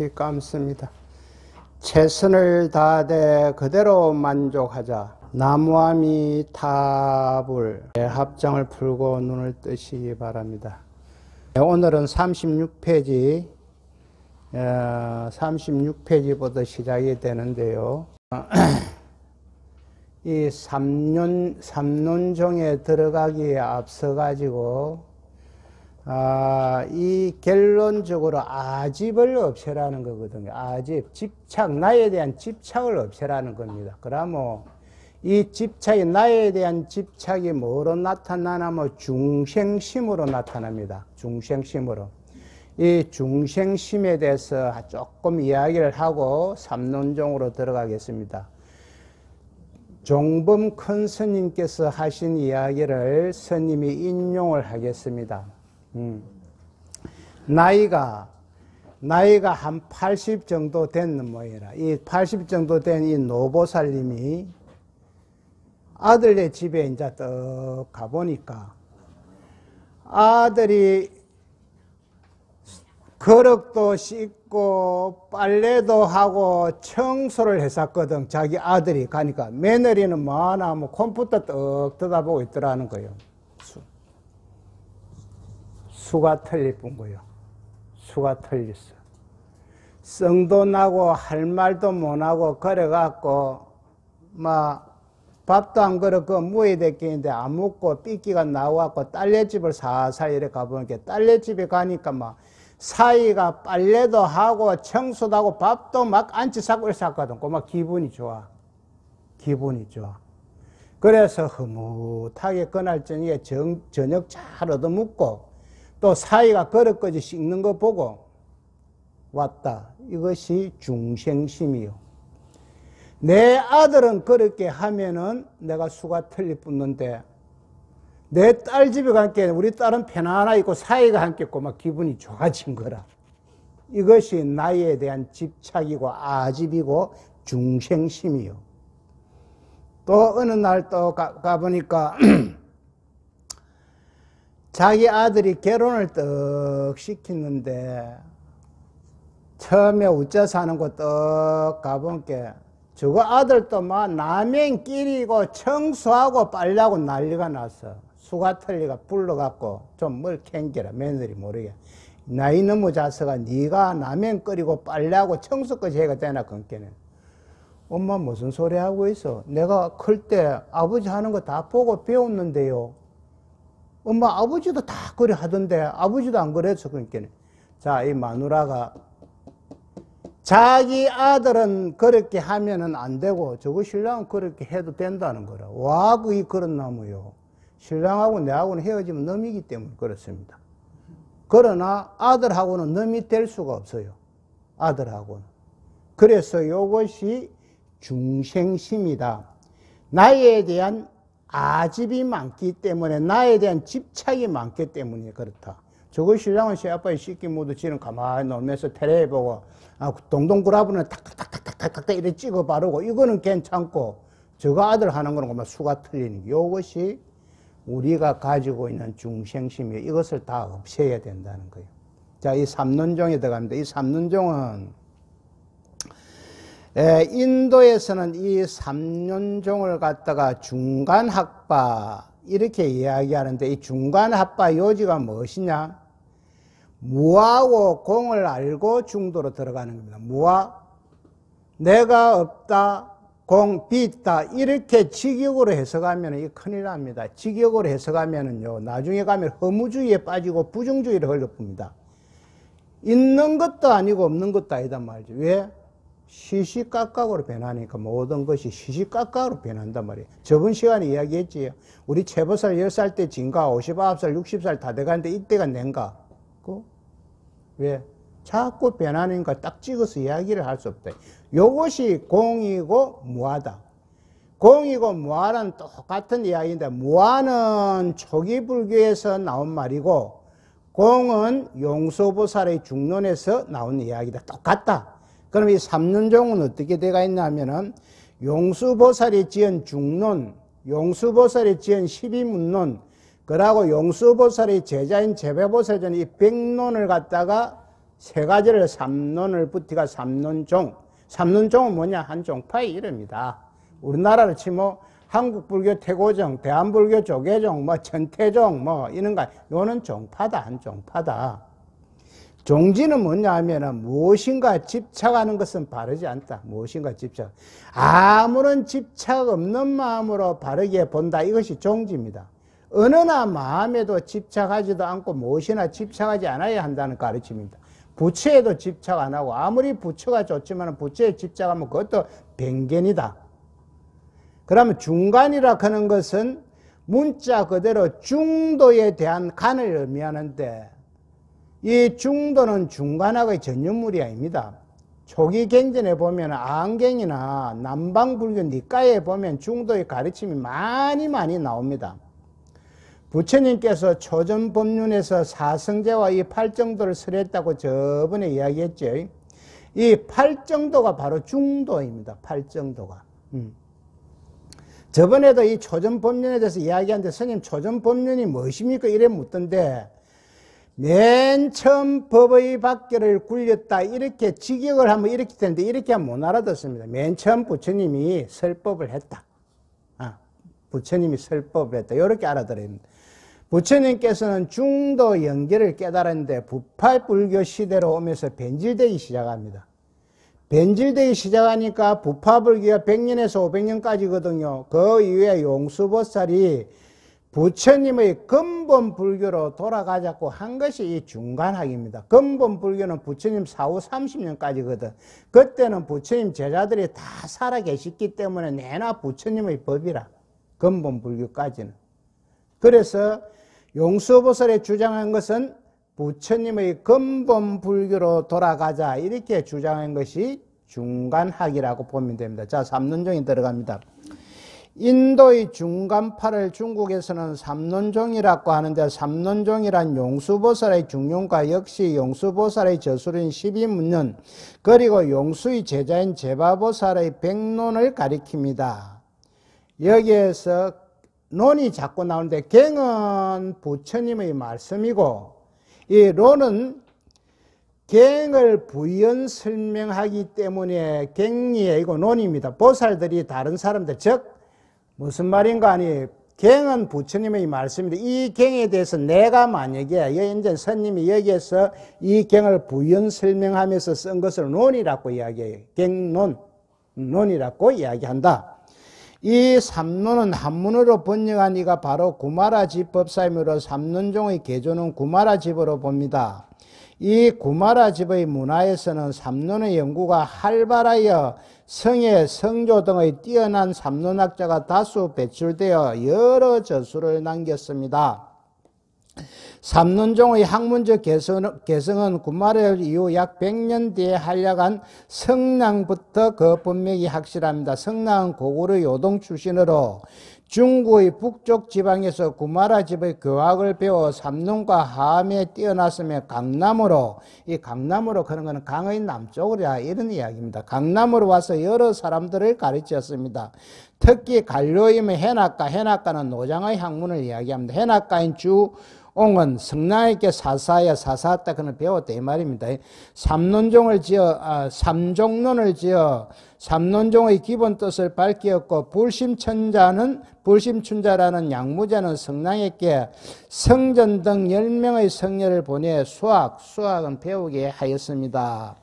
뜻이 감습니다. 최선을 다하되 그대로 만족하자. 나무아미 타불 합장을 풀고 눈을 뜨시기 바랍니다. 오늘은 36페이지 36페이지부터 시작이 되는데요. 이 삼론종에 들어가기에 앞서 가지고 이 결론적으로 아집을 없애라는 거거든요. 아집, 집착, 나에 대한 집착을 없애라는 겁니다. 그러면 이 집착이, 나에 대한 집착이 뭐로 나타나냐면 중생심으로 나타납니다. 중생심으로. 이 중생심에 대해서 조금 이야기를 하고 삼론종으로 들어가겠습니다. 종범 큰 스님께서 하신 이야기를 스님이 인용을 하겠습니다. 나이가 한 80 정도 된 모양이라. 이 80 정도 된 이 노보살님이 아들네 집에 이제 떡 가보니까 아들이 그릇도 씻고 빨래도 하고 청소를 했었거든. 자기 아들이 가니까 며느리는 뭐하나 뭐 컴퓨터 떡 쳐다보고 있더라는 거예요. 수가 틀릴 뿐 거예요. 수가 틀렸어. 성도 나고 할 말도 못하고 그래갖고 막 밥도 안 그릇 그 무에 대끼는데 안 먹고 삐끼가 나와갖고 딸네 집을 사사히 이렇게 가보니까 딸네 집에 가니까 막 사이가 빨래도 하고 청소도 하고 밥도 막 안치 사고 이랬었거든. 막 기분이 좋아. 기분이 좋아. 그래서 흐뭇하게 그날 저녁에 저녁 잘 얻어먹고 또 사이가 그릇까지 씻는 거 보고 왔다. 이것이 중생심이요. 내 아들은 그렇게 하면은 내가 수가 틀릴 뿐인데 내 딸 집에 가니까 우리 딸은 편안하게 있고 사이가 함께 있고 막 기분이 좋아진 거라. 이것이 나에 대한 집착이고 아집이고 중생심이요. 또 어느 날 또 가보니까 자기 아들이 결혼을 떡 시키는데 처음에 우짜 사는 곳 떡 가보니까 저거 아들도 막 남행끼리고 청소하고 빨래하고 난리가 났어. 수가 틀리가 불러갖고 좀 뭘 캥겨라. 며느리 모르게. 나이 너무 자서가 네가 남행 끓이고 빨래하고 청소까지 해가 되나 그렇게는. 엄마 무슨 소리 하고 있어? 내가 클 때 아버지 하는 거 다 보고 배웠는데요. 엄마 아버지도 다 그래 하던데 아버지도 안 그랬어. 그러니까 자, 이 마누라가 자기 아들은 그렇게 하면은 안 되고 저거 신랑은 그렇게 해도 된다는 거라. 와, 그이 그런 나무요. 신랑하고 내하고는 헤어지면 넘이기 때문에 그렇습니다. 그러나 아들하고는 넘이 될 수가 없어요. 아들하고는. 그래서 이것이 중생심이다. 나에 대한 아집이 많기 때문에, 나에 대한 집착이 많기 때문에 그렇다. 저거 신랑은 시아빠의 씻기 모두 지는 가만히 놀면서 테레비 보고 동동구라부는 탁탁탁탁탁탁 이렇게 찍어 바르고 이거는 괜찮고 저거 아들 하는 거는 막 수가 틀리는 게 이것이 우리가 가지고 있는 중생심이 이것을 다 없애야 된다는 거예요. 자, 이 삼론종에 들어갑니다. 이 삼론종은 인도에서는 이 삼론종을 갖다가 중간학파 이렇게 이야기하는데 이 중간학파 요지가 무엇이냐? 무하고 공을 알고 중도로 들어가는 겁니다. 무하, 내가 없다, 공, 빚다 이렇게 직역으로 해석하면 이 큰일 납니다. 직역으로 해석하면은요 나중에 가면 허무주의에 빠지고 부정주의를 흘러봅니다. 있는 것도 아니고 없는 것도 아니다 말이죠. 왜? 시시각각으로 변하니까 모든 것이 시시각각으로 변한단 말이에요. 저번 시간에 이야기했지요. 우리 채보살 10살 때 진가 59살 60살 다 돼가는데 이때가 낸가? 왜? 자꾸 변하니까 딱 찍어서 이야기를 할 수 없다. 요것이 공이고 무하다. 공이고 무하는 똑같은 이야기인데 무하는 초기 불교에서 나온 말이고 공은 용서보살의 중론에서 나온 이야기다. 똑같다. 그럼 이 삼론종은 어떻게 되어 있냐면은 용수보살이 지은 중론, 용수보살이 지은 12문론, 그러고 용수보살의 제자인 제배보살전 이 100논을 갖다가 세 가지를 삼론을 붙이가 삼론종. 삼론종은 뭐냐? 한 종파의 이름이다. 우리나라로 치면 한국불교 태고종, 대한불교 조계종, 뭐 천태종, 뭐 이런 거, 요는 종파다, 한 종파다. 종지는 뭐냐 하면은 무엇인가 집착하는 것은 바르지 않다. 무엇인가 집착. 아무런 집착 없는 마음으로 바르게 본다. 이것이 종지입니다. 어느나 마음에도 집착하지도 않고 무엇이나 집착하지 않아야 한다는 가르침입니다. 부처에도 집착 안 하고 아무리 부처가 좋지만 부처에 집착하면 그것도 변견이다. 그러면 중간이라 하는 것은 문자 그대로 중도에 대한 간을 의미하는데 이 중도는 중간학의 전유물이 아닙니다. 초기 경전에 보면 안경이나 남방불교 니까에 보면 중도의 가르침이 많이 나옵니다. 부처님께서 초전법륜에서 사성제와 이 팔정도를 설했다고 저번에 이야기했죠. 이 팔정도가 바로 중도입니다. 팔정도가. 저번에도 이 초전법륜에 대해서 이야기하는데 스님 초전법륜이 무엇입니까? 이래 묻던데 맨 처음 법의 밖에를 굴렸다 이렇게 직역을 하면 이렇게 되는데 이렇게 하면 못 알아듣습니다. 맨 처음 부처님이 설법을 했다. 부처님이 설법을 했다. 이렇게 알아들어야 됩니다. 부처님께서는 중도 연계를 깨달았는데 부파불교 시대로 오면서 변질되기 시작합니다. 변질되기 시작하니까 부파불교가 100년에서 500년까지거든요. 그 이후에 용수보살이 부처님의 근본 불교로 돌아가자고 한 것이 이 중간학입니다. 근본 불교는 부처님 사후 30년까지거든. 그때는 부처님 제자들이 다 살아 계셨기 때문에 내나 부처님의 법이라. 근본 불교까지는. 그래서 용수보살이 주장한 것은 부처님의 근본 불교로 돌아가자 이렇게 주장한 것이 중간학이라고 보면 됩니다. 자, 삼론종이 들어갑니다. 인도의 중간파를 중국에서는 삼론종이라고 하는데 삼론종이란 용수보살의 중용과 역시 용수보살의 저술인 12문년 그리고 용수의 제자인 제바보살의 백론을 가리킵니다. 여기에서 논이 자꾸 나오는데 갱은 부처님의 말씀이고 이 론은 갱을 부연 설명하기 때문에 갱리이고 논입니다. 보살들이 다른 사람들 즉 무슨 말인가 하니 갱은 부처님의 말씀인데 이 갱에 대해서 내가 만약에 이제 스님이 여기에서 이 갱을 부연 설명하면서 쓴 것을 논이라고 이야기해요. 갱론, 논이라고 이야기한다. 이 삼론은 한문으로 번역한 이가 바로 구마라집법사이므로 삼론종의 개조는 구마라집으로 봅니다. 이 구마라집의 문화에서는 삼론의 연구가 활발하여 성의, 성조 등의 뛰어난 삼론학자가 다수 배출되어 여러 저술을 남겼습니다. 삼론종의 학문적 개성은 구마라 이후 약 100년 뒤에 한약한 성낭부터 그 분명히 확실합니다. 성낭은 고구려 요동 출신으로 중국의 북쪽 지방에서 구마라 집의 교학을 배워 삼론과 함에 뛰어났으며 강남으로, 이 강남으로 그런 거는 강의 남쪽이라 이런 이야기입니다. 강남으로 와서 여러 사람들을 가르쳤습니다. 특히 간료임의 해낙가는 노장의 학문을 이야기합니다. 해낙가인 주옹은 성낭에게 사사했다 그는 배웠다 이 말입니다. 삼론종을 지어 삼종론을 지어 삼론종의 기본 뜻을 밝히었고 불심춘자라는 양무자는 성낭에게 성전 등 10명의 성녀를 보내 수학은 배우게 하였습니다.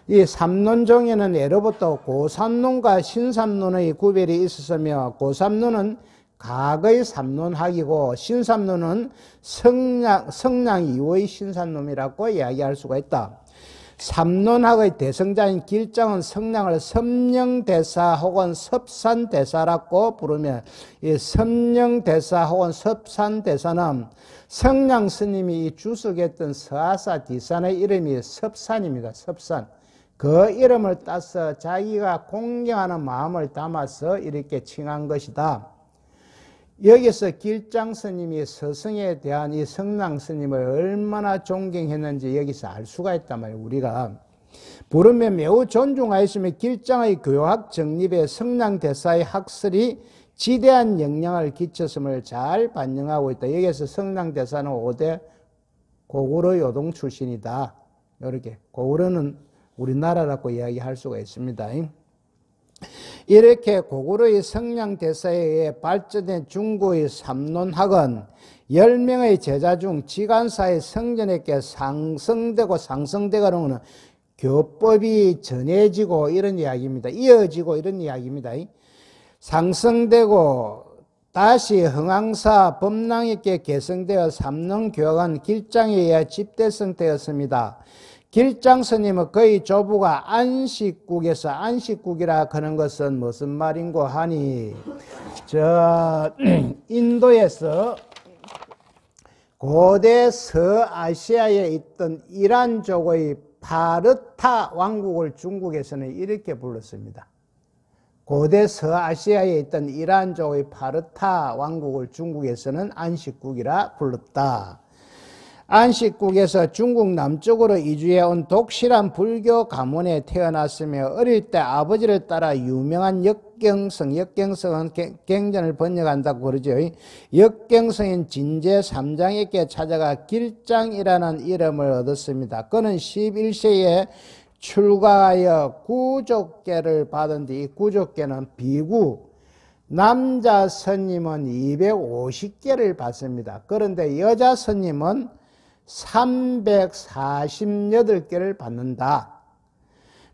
이 삼론종에는 예로부터 고삼론과 신삼론의 구별이 있었으며 고삼론은 과거의 삼론학이고 신삼론은 성량 이후의 신삼론이라고 이야기할 수가 있다. 삼론학의 대성자인 길장은 성량을 섭령대사 혹은 섭산대사라고 부르며 이 섭령대사 혹은 섭산대사는 성량 스님이 주석했던 서하사 디산의 이름이 섭산입니다. 섭산. 그 이름을 따서 자기가 공경하는 마음을 담아서 이렇게 칭한 것이다. 여기서 길장 스님이 서성에 대한 이 성랑 스님을 얼마나 존경했는지 여기서 알 수가 있단 말이에요. 우리가 부르면 매우 존중하였으며 길장의 교학 정립에 성랑 대사의 학설이 지대한 영향을 끼쳤음을 잘 반영하고 있다. 여기서 성랑 대사는 5대 고구려 요동 출신이다. 이렇게 고구려는 우리나라라고 이야기할 수가 있습니다. 이렇게 고구려의 성량대사에 의해 발전된 중국의 삼론학은 10명의 제자 중 지간사의 성전에게 상승되고 하는 교법이 전해지고 이런 이야기입니다. 이어지고 이런 이야기입니다. 상승되고 다시 흥왕사 법랑에게 개성되어 삼론교학은 길장에 의해 집대성되었습니다. 길장 스님은 그의 조부가 안식국에서 안식국이라 하는 것은 무슨 말인고 하니 인도에서 고대 서아시아에 있던 이란족의 파르타 왕국을 중국에서는 이렇게 불렀습니다. 고대 서아시아에 있던 이란족의 파르타 왕국을 중국에서는 안식국이라 불렀다. 안식국에서 중국 남쪽으로 이주해 온 독실한 불교 가문에 태어났으며 어릴 때 아버지를 따라 유명한 역경성은 경전을 번역한다고 그러죠. 역경성인 진제 삼장에게 찾아가 길장이라는 이름을 얻었습니다. 그는 11세에 출가하여 구족계를 받은 뒤 구족계는 비구, 남자 스님은 250개를 받습니다. 그런데 여자 스님은 348개를 받는다.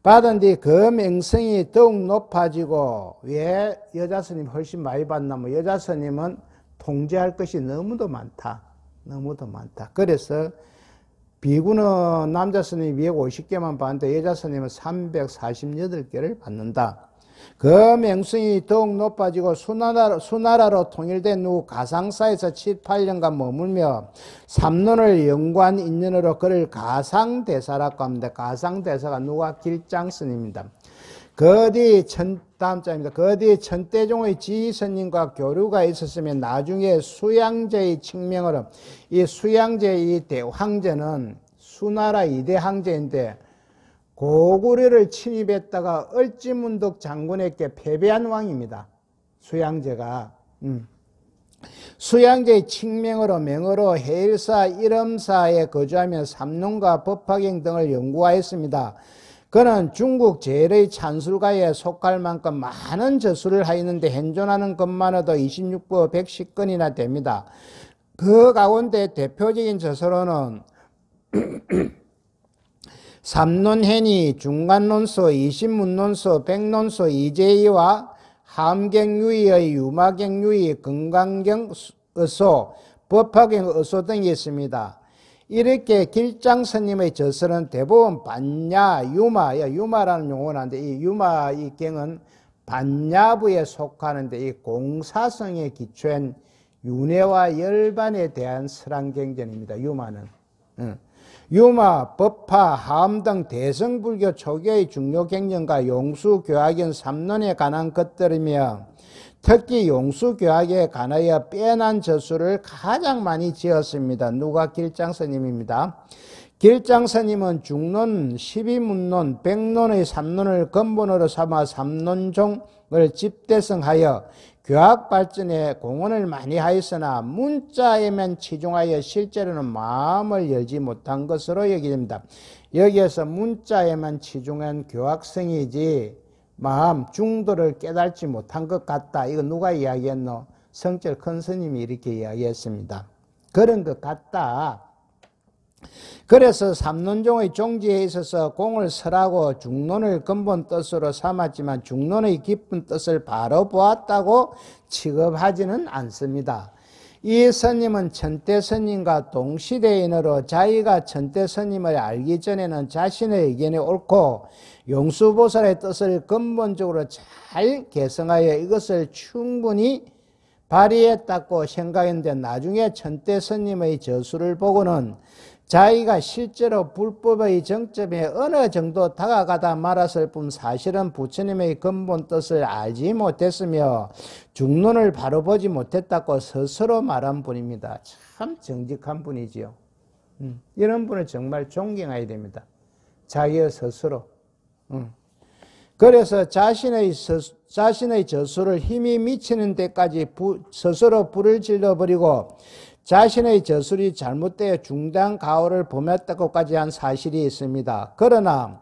받은 뒤 그 명성이 더욱 높아지고, 왜 여자 스님이 훨씬 많이 받냐면 여자 스님은 통제할 것이 너무도 많다. 그래서 비구는 남자 스님이 250개만 받는데 여자 스님은 348개를 받는다. 그 명성이 더욱 높아지고 수나라로 통일된 후 가상사에서 7, 8년간 머물며 삼론을 연구한 인연으로 그를 가상대사라고 합니다. 가상대사가 누가? 길장 스님입니다. 그 뒤 천대종의 지스님과 교류가 있었으면 나중에 수양제의 칙명으로 이 수양제의 대황제는 수나라 2대 황제인데 고구려를 침입했다가 을지문덕 장군에게 패배한 왕입니다. 수양제가. 수양제의 칙명으로 명으로 해일사 일엄사에 거주하며 삼론과 법화경 등을 연구하였습니다. 그는 중국 제일의 찬술가에 속할 만큼 많은 저술을 하였는데 현존하는 것만으로도 26부 110건이나 됩니다. 그 가운데 대표적인 저서로는 삼론해니, 중간론서, 이신문론서, 백론서, 이재희와 함경유의의 유마경유의, 건강경의소, 법화경의소 등이 있습니다. 이렇게 길장 스님의 저서는 대부분 반야, 유마라는 용어는 한데 이 유마 이 경은 반야부에 속하는데 이 공사성에 기초한 윤회와 열반에 대한 설왕경전입니다. 유마는. 유마, 법화, 하엄 등 대성불교 초기의 중요경전과 용수교학연 삼론에 관한 것들이며 특히 용수교학에 관하여 빼난 저수를 가장 많이 지었습니다. 누가? 길장 스님입니다. 길장 스님은 중론, 12문론, 백론의 삼론을 근본으로 삼아 삼론종을 집대성하여 교학 발전에 공헌을 많이 하였으나 문자에만 치중하여 실제로는 마음을 열지 못한 것으로 여겨집니다. 여기에서 문자에만 치중한 교학성이지 마음 중도를 깨닫지 못한 것 같다. 이거 누가 이야기했노? 성철 큰 스님이 이렇게 이야기했습니다. 그런 것 같다. 그래서 삼론종의 종지에 있어서 공을 설하고 중론을 근본 뜻으로 삼았지만 중론의 깊은 뜻을 바로 보았다고 취급하지는 않습니다. 이 스님은 천대 스님과 동시대인으로 자기가 천대 스님을 알기 전에는 자신의 의견이 옳고 용수보살의 뜻을 근본적으로 잘 개성하여 이것을 충분히 발휘했다고 생각했는데 나중에 천대 스님의 저수를 보고는 자기가 실제로 불법의 정점에 어느 정도 다가가다 말았을 뿐 사실은 부처님의 근본 뜻을 알지 못했으며 중론을 바로 보지 못했다고 스스로 말한 분입니다. 참 정직한 분이지요. 이런 분을 정말 존경해야 됩니다. 자기의 스스로. 그래서 자신의 저수를 힘이 미치는 데까지 스스로 불을 질러버리고 자신의 저술이 잘못되어 중대한 가호를 범했다고까지 한 사실이 있습니다. 그러나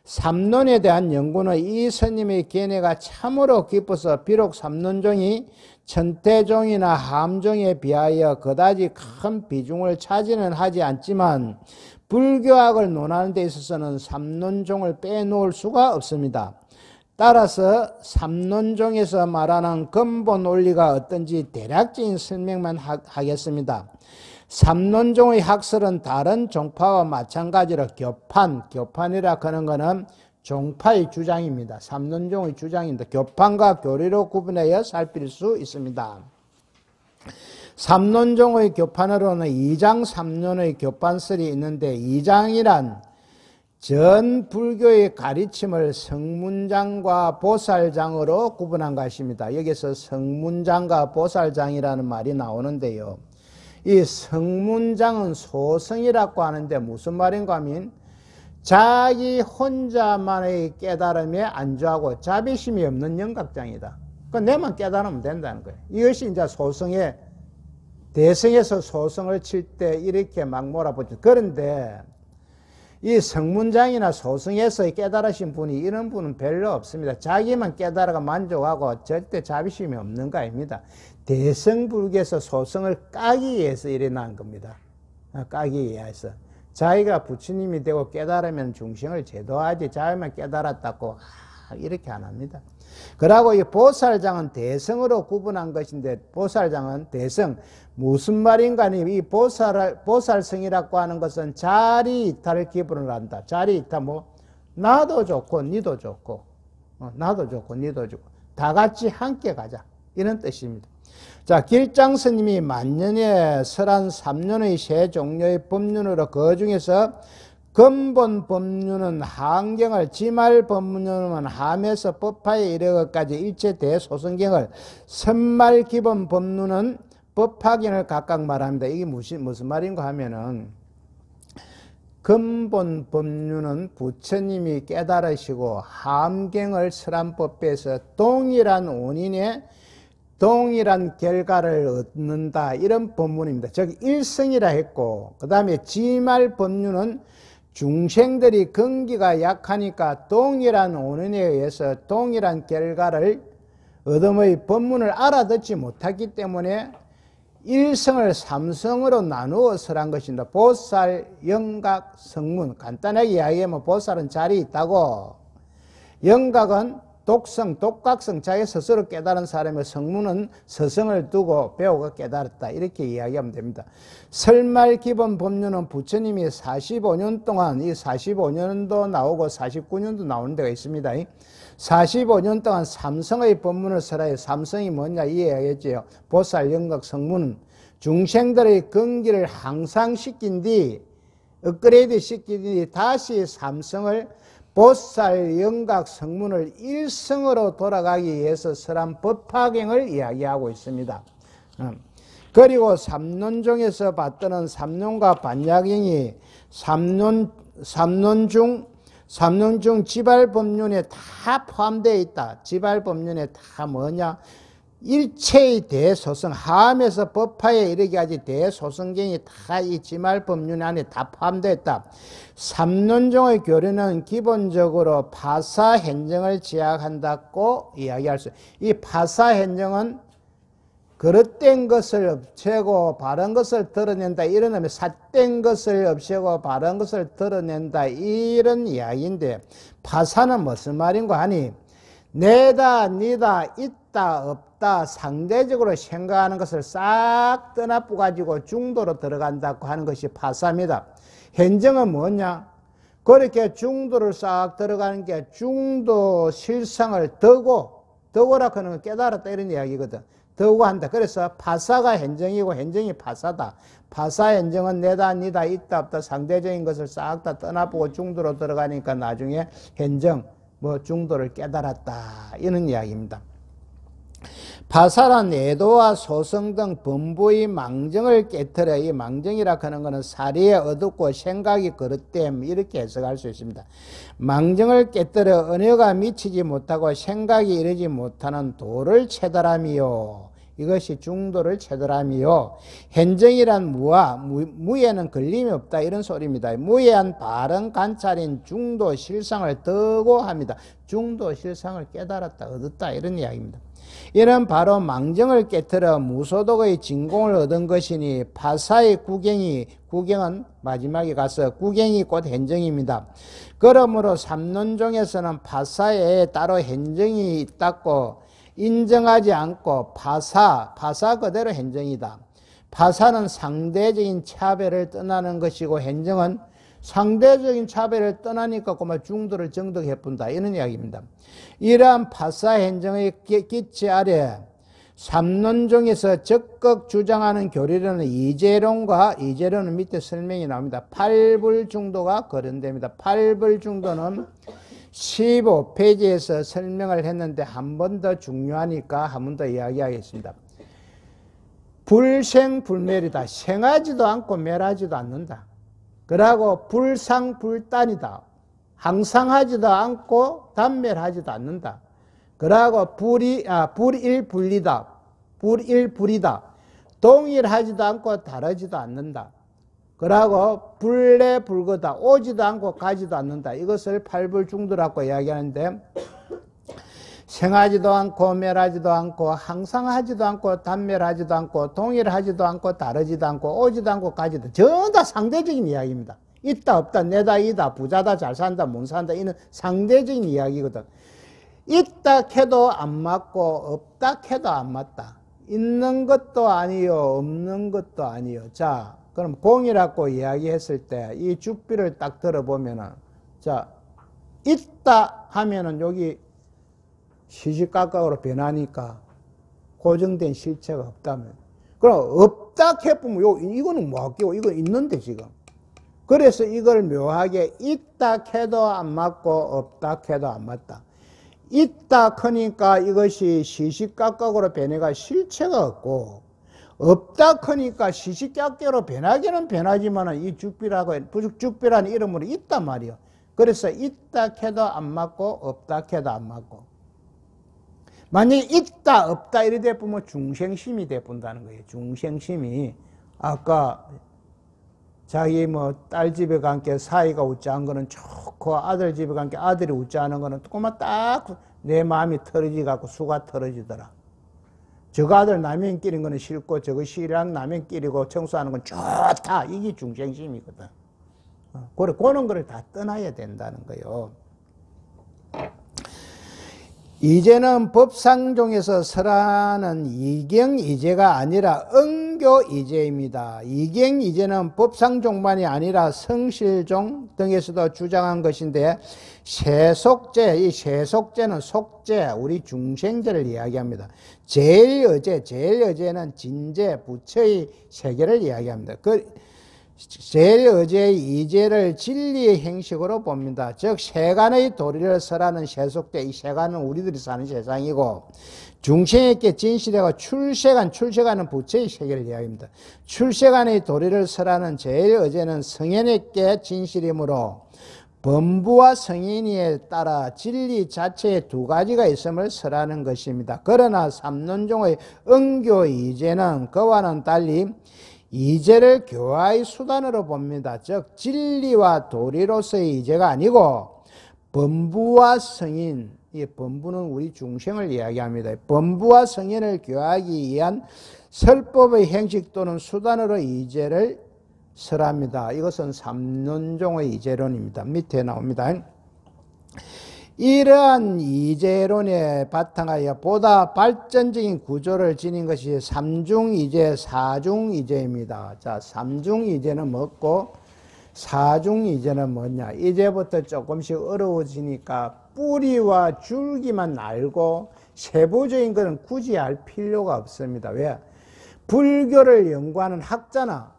삼론에 대한 연구는 이 스님의 견해가 참으로 깊어서 비록 삼론종이 천태종이나 함종에 비하여 그다지 큰 비중을 차지는 하지 않지만 불교학을 논하는 데 있어서는 삼론종을 빼놓을 수가 없습니다. 따라서 삼론종에서 말하는 근본 원리가 어떤지 대략적인 설명만 하겠습니다. 삼론종의 학설은 다른 종파와 마찬가지로 교판이라 하는 것은 종파의 주장입니다. 삼론종의 주장입니다. 교판과 교리로 구분하여 살필 수 있습니다. 삼론종의 교판으로는 이장 삼론의 교판설이 있는데, 이장이란 전 불교의 가르침을 성문장과 보살장으로 구분한 것입니다. 여기서 성문장과 보살장이라는 말이 나오는데요. 이 성문장은 소성이라고 하는데 무슨 말인가 하면 자기 혼자만의 깨달음에 안주하고 자비심이 없는 영각장이다. 내만 깨달으면 된다는 거예요. 이것이 이제 소성의 대성에서 소성을 칠 때 이렇게 막 몰아붙죠. 그런데 이 성문장이나 소성에서 깨달으신 분이 이런 분은 별로 없습니다. 자기만 깨달아가 만족하고 절대 자비심이 없는 거 아닙니다. 대성불교에서 소성을 까기 위해서 일어난 겁니다. 까기 위해서. 자기가 부처님이 되고 깨달으면 중생을 제도하지 자기만 깨달았다고 이렇게 안 합니다. 그러고 이 보살장은 대성으로 구분한 것인데, 보살장은 대성, 무슨 말인가 하니 이 보살성이라고 하는 것은 자리이타를 기본으로 한다. 자리이타 나도 좋고 니도 좋고, 나도 좋고 니도 좋고 다 같이 함께 가자, 이런 뜻입니다. 자, 길장스님이 만년에 설한 3년의 세 종류의 법륜으로 그 중에서 근본 법륜은 한경을, 지말 법륜은 함에서 법화에 이르기까지 일체 대소성경을, 선말 기본 법륜은 법화경을 각각 말합니다. 이게 무슨 말인가 하면은, 근본 법륜은 부처님이 깨달으시고 함경을 설한법에서 동일한 원인에 동일한 결과를 얻는다, 이런 법문입니다. 즉 일성이라 했고, 그 다음에 지말 법륜은 중생들이根기가 약하니까 동일한 원인에 의해서 동일한 결과를 얻음의 법문을 알아듣지 못하기 때문에 일성을 삼성으로 나누어 설한 것입니다. 보살, 영각, 성문. 간단하게 이야기하면 보살은 자리 있다고, 영각은 독성, 독각성, 자기 스스로 깨달은 사람의, 성문은 서성을 두고 배우고 깨달았다, 이렇게 이야기하면 됩니다. 설말 기본 법륜은 부처님이 45년 동안, 이 45년도 나오고 49년도 나오는 데가 있습니다. 45년 동안 삼성의 법문을 설하여, 삼성이 뭐냐 이해하겠지요. 보살, 영각, 성문은 중생들의 근기를 향상시킨 뒤, 업그레이드 시킨 뒤 다시 삼성을, 보살, 영각, 성문을 일성으로 돌아가기 위해서 설한 법화경을 이야기하고 있습니다. 그리고 삼론종에서 봤던 삼론과 반야경이 삼론중 지발법륜에 다 포함되어 있다. 지발법륜에 다 뭐냐? 일체의 대소성, 함에서 법화에 이르기까지 대소성경이 다 이 지말법륜 안에 다 포함되어 있다. 삼론종의 교리는 기본적으로 파사현정을 지향한다고 이야기할 수 있습니다. 이 파사현정은 그릇된 것을 없애고 바른 것을 드러낸다, 이런 의미, 삿된 것을 없애고 바른 것을 드러낸다, 이런 이야기인데, 파사는 무슨 말인가 하니 내다, 니다, 있다, 없다, 상대적으로 생각하는 것을 싹 떠나뿌 가지고 중도로 들어간다고 하는 것이 파사입니다. 현정은 뭐냐? 그렇게 중도를 싹 들어가는 게 중도 실상을 덕고라 하는 건 깨달았다, 이런 이야기거든. 덕고 한다. 그래서 파사가 현정이고 현정이 파사다. 파사 현정은 내다, 니다, 있다, 없다, 상대적인 것을 싹 다 떠나보고 중도로 들어가니까 나중에 현정, 중도를 깨달았다, 이런 이야기입니다. 파사란 애도와 소성 등 범부의 망정을 깨트려, 이 망정이라 하는 것은 사리에 어둡고 생각이 그릇됨, 이렇게 해석할 수 있습니다. 망정을 깨트려 언어가 미치지 못하고 생각이 이르지 못하는 도를 체달함이요, 이것이 중도를 채더라미요. 현정이란 무에는 걸림이 없다 이런 소리입니다. 무에한 바른 관찰인 중도 실상을 더고 합니다. 중도 실상을 깨달았다 얻었다 이런 이야기입니다. 이는 바로 망정을 깨트려 무소득의 진공을 얻은 것이니 파사의 구경은 마지막에 가서 구경이 곧 현정입니다. 그러므로 삼론종에서는 파사에 따로 현정이 있다고 인정하지 않고 파사 그대로 현정이다. 파사는 상대적인 차별을 떠나는 것이고 현정은 상대적인 차별을 떠나니까 그만 중도를 정득해본다 이런 이야기입니다. 이러한 파사 현정의 기치 아래 삼론종에서 적극 주장하는 교리로는 이재론은 밑에 설명이 나옵니다. 팔불중도가 거론됩니다. 팔불중도는 15페이지에서 설명을 했는데 한 번 더 중요하니까 한 번 더 이야기하겠습니다. 불생불멸이다. 생하지도 않고 멸하지도 않는다. 그러고 불상불단이다. 항상하지도 않고 단멸하지도 않는다. 그러고 불일불이다. 불일불이다. 동일하지도 않고 다르지도 않는다. 그러고 불례불거다. 오지도 않고 가지도 않는다. 이것을 팔불중도라고 이야기하는데 생하지도 않고 멸하지도 않고 항상하지도 않고 단멸하지도 않고 동일하지도 않고 다르지도 않고 오지도 않고 가지도 전부 다 상대적인 이야기입니다. 있다 없다 내다 이다 부자다 잘 산다 못 산다 이는 상대적인 이야기거든. 있다 캐도 안 맞고 없다 캐도 안 맞다. 있는 것도 아니요 없는 것도 아니요. 자 그럼 공이라고 이야기했을 때 이 죽비를 딱 들어보면은 자 있다 하면은 여기 시시각각으로 변하니까 고정된 실체가 없다면 그럼 없다 해보면 이거는 뭐 할게요? 이거 있는데 지금. 그래서 이걸 묘하게 있다 캐도 안 맞고 없다 캐도 안 맞다. 있다 크니까 이것이 시시각각으로 변해가 실체가 없고 없다 크니까 시시각각으로 변하기는 변하지만 이 죽비라는 이름으로 있단 말이요. 그래서 있다 캐도 안 맞고 없다 캐도 안 맞고 만약에 있다 없다 이래 보면 중생심이 돼 본다는 거예요. 중생심이 아까 자기 딸 집에 간게 사이가 웃자한 거는 좋고 아들 집에 간게 아들이 웃자하는 거는 꼬마 딱 내 마음이 털어지 갖고 수가 털어지더라. 저거 아들 라면 끓인 거는 싫고 저거 신랑 라면 끓이고 청소하는 건 좋다. 이게 중생심이거든. 그런 거를 다 떠나야 된다는 거예요. 이제는 법상종에서 설하는 이경이제가 아니라 응교이제입니다. 이경이제는 법상종만이 아니라 성실종 등에서도 주장한 것인데 세속제, 이 세속제는 속제, 우리 중생제를 이야기합니다. 제일의제는 진제, 부처의 세계를 이야기합니다. 제일의제의 이제를 진리의 형식으로 봅니다. 즉 세간의 도리를 설하는 세속제, 이 세간은 우리들이 사는 세상이고 중생에게 진실하고 출세간은 부처의 세계를 이야기합니다. 출세간의 도리를 설하는 제일의제는 성현에게 진실이므로 범부와 성인에 따라 진리 자체에 두 가지가 있음을 설하는 것입니다. 그러나 삼론종의 응교이제는 그와는 달리 이제를 교화의 수단으로 봅니다. 즉 진리와 도리로서의 이제가 아니고 범부와 성인, 이 범부는 우리 중생을 이야기합니다. 범부와 성인을 교화하기 위한 설법의 형식 또는 수단으로 이제를 설합니다. 이것은 삼론종의 이제론입니다. 밑에 나옵니다. 이러한 이제론에 바탕하여 보다 발전적인 구조를 지닌 것이 삼중이제, 사중이제입니다. 자, 삼중이제는 뭐고 사중이제는 뭐냐? 이제부터 조금씩 어려워지니까 뿌리와 줄기만 알고 세부적인 것은 굳이 알 필요가 없습니다. 왜? 불교를 연구하는 학자나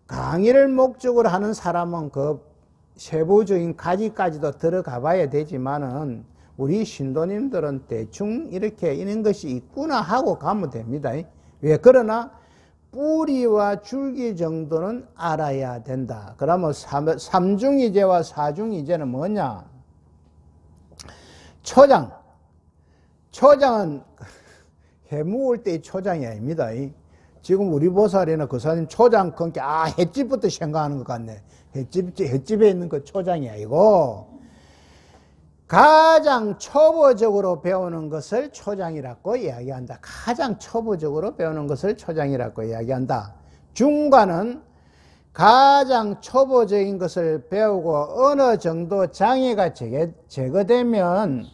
강의를 목적으로 하는 사람은 그 세부적인 가지까지도 들어가 봐야 되지만은 우리 신도님들은 대충 이렇게 이런 것이 있구나 하고 가면 됩니다. 왜? 그러나 뿌리와 줄기 정도는 알아야 된다. 그러면 삼중이제와 사중이제는 뭐냐? 초장은 해 묵을 때의 초장이 아닙니다. 지금 우리 보살이나 그 사람 초장 끊기, 횟집부터 생각하는 것 같네. 횟집에 있는 그 초장이 아니고, 가장 초보적으로 배우는 것을 초장이라고 이야기한다. 가장 초보적으로 배우는 것을 초장이라고 이야기한다. 중과는 가장 초보적인 것을 배우고 어느 정도 장애가 제거되면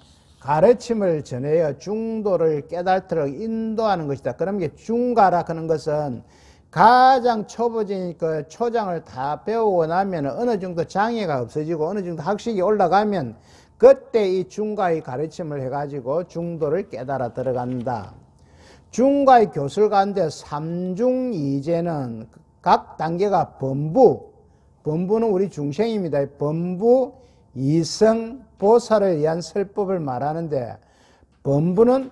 가르침을 전해여 중도를 깨달도록 인도하는 것이다. 그럼 이게 중과라 하는 것은 가장 초보적인 그 초장을 다 배우고 나면 어느 정도 장애가 없어지고 어느 정도 학식이 올라가면 그때 이 중과의 가르침을 해가지고 중도를 깨달아 들어간다. 중과의 교술 가운데 삼중이제는 각 단계가 범부는 우리 중생입니다. 범부, 이성, 보살을 위한 설법을 말하는데, 범부는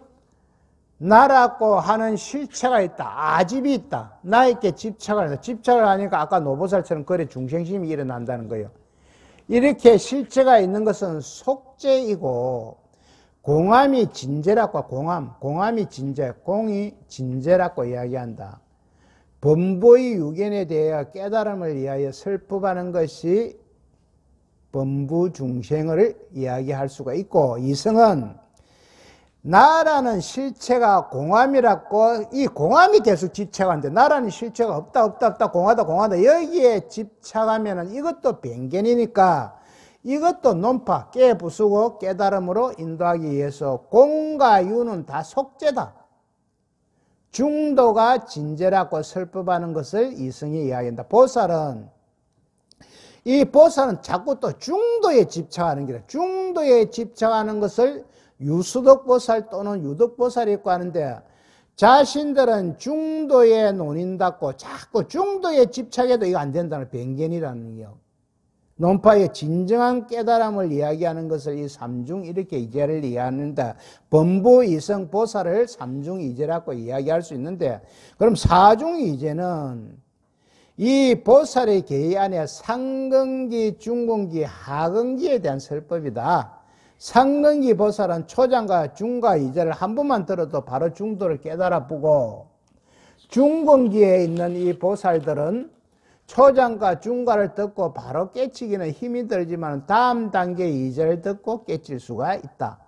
나라고 하는 실체가 있다. 아집이 있다. 나에게 집착을 한다. 집착을 하니까 아까 노보살처럼 그래 중생심이 일어난다는 거예요. 이렇게 실체가 있는 것은 속죄이고, 공함이 진제라고, 공함이 진제, 공이 진제라고 이야기한다. 범부의 유견에 대하여 깨달음을 위하여 설법하는 것이 범부 중생을 이야기할 수가 있고, 이성은 나라는 실체가 공함이라고, 이 공함이 계속 집착하는데 나라는 실체가 없다 공하다 여기에 집착하면 이것도 변견이니까 이것도 논파 깨부수고 깨달음으로 인도하기 위해서 공과 유는 다 속죄다. 중도가 진제라고 설법하는 것을 이성이 이야기한다. 보살은 자꾸 또 중도에 집착하는 게다. 중도에 집착하는 것을 유수덕보살 또는 유덕보살이 있고 하는데, 자신들은 중도에 논인답고 자꾸 중도에 집착해도 이거 안 된다는 변견이라는 거예요. 논파의 진정한 깨달음을 이야기하는 것을 이 삼중 이렇게 이제를 이해하는데, 범부, 이성, 보살을 삼중 이제라고 이야기할 수 있는데, 그럼 사중 이제는 이 보살의 계의 안에 상근기, 중근기, 하근기에 대한 설법이다. 상근기 보살은 초장과 중과 이제를 한 번만 들어도 바로 중도를 깨달아 보고, 중근기에 있는 이 보살들은 초장과 중과를 듣고 바로 깨치기는 힘이 들지만 다음 단계 이제를 듣고 깨칠 수가 있다.